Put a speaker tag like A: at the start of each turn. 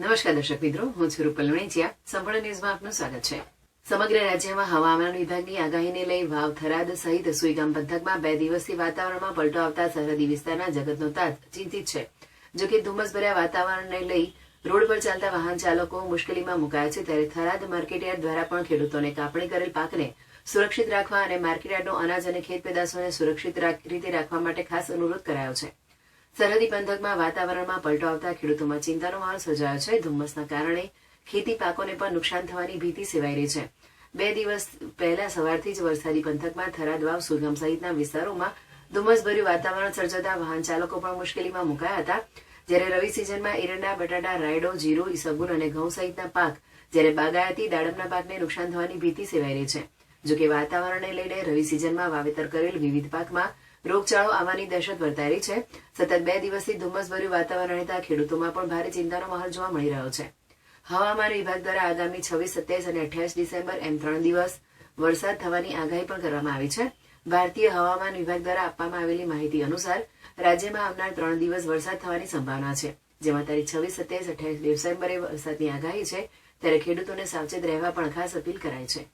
A: નમસ્કાર દર્શક મિત્રો, હું છું રૂપલ વણેચિયા. સંપૂર્ણ ન્યૂઝમાં આપનું સ્વાગત છે. સમગ્ર રાજ્યમાં હવામાન વિભાગની આગાહીને લઈ વાવ, થરાદ સહિત સુઈગામ પંથકમાં 2 દિવસથી વાતાવરણમાં પલટો આવતા સરહદી વિસ્તારના જગતનો તાત ચિંતિત છે. જોકે ધુમ્મસભર્યા વાતાવરણને લઈ રોડ પર ચાલતા વાહન ચાલકો મુશ્કેલીમાં મુકાયા છે. ત્યારે થરાદ માર્કેટયાર્ડ દ્વારા પણ ખેડૂતોને કાપણી કરેલ પાકને સુરક્ષિત રાખવા અને માર્કેટયાર્ડનો અનાજ અને ખેત પેદાશોને સુરક્ષિત રીતે રાખવા માટે ખાસ અનુરોધ કરાયો છે. સરહદી પંથકમાં વાતાવરણમાં પલટો આવતા ખેડૂતોમાં ચિંતાનો માહોલ સર્જાયો છે. ધુમ્મસના કારણે ખેતી પાકોને પણ નુકસાન થવાની ભીતિ સેવાઈ રહી છે. 2 દિવસ પહેલા સવારથી જ વરસાદી પંથકમાં થરાદ, વાવ, સુઈગામ સહિતના વિસ્તારોમાં ધુમ્મસભર્યું વાતાવરણ સર્જાતા વાહન ચાલકો પણ મુશ્કેલીમાં મુકાયા હતા. જ્યારે રવિ સિઝનમાં એરંડા, બટાટા, રાયડો, જીરું, ઈસબગુલ અને ઘઉં સહિતના પાક, જ્યારે બાગાયતી દાડમના પાકને નુકસાન થવાની ભીતિ સેવાઈ રહી છે. જોકે વાતાવરણને લઈને રવિ સિઝનમાં વાવેતર કરેલ વિવિધ પાકમાં રોગચાળો આવવાની દહેશત વર્તાઈ રહી છે. સતત 2 દિવસથી ધુમ્મસભર્યું વાતાવરણ રહેતા ખેડૂતોમાં પણ ભારે ચિંતાનો માહોલ જોવા મળી રહ્યો છે. હવામાન વિભાગ દ્વારા આગામી 26, 27 અને 28 ડિસેમ્બર એમ 3 દિવસ વરસાદ થવાની આગાહી પણ કરવામાં આવી છે. ભારતીય હવામાન વિભાગ દ્વારા આપવામાં આવેલી માહિતી અનુસાર રાજ્યમાં આવનાર 3 દિવસ વરસાદ થવાની સંભાવના છે. જેમાં તારીખ 26, 27, 28 ડિસેમ્બરે વરસાદની આગાહી છે. ત્યારે ખેડૂતોને સાવચેત રહેવા પણ ખાસ અપીલ કરાઈ છે.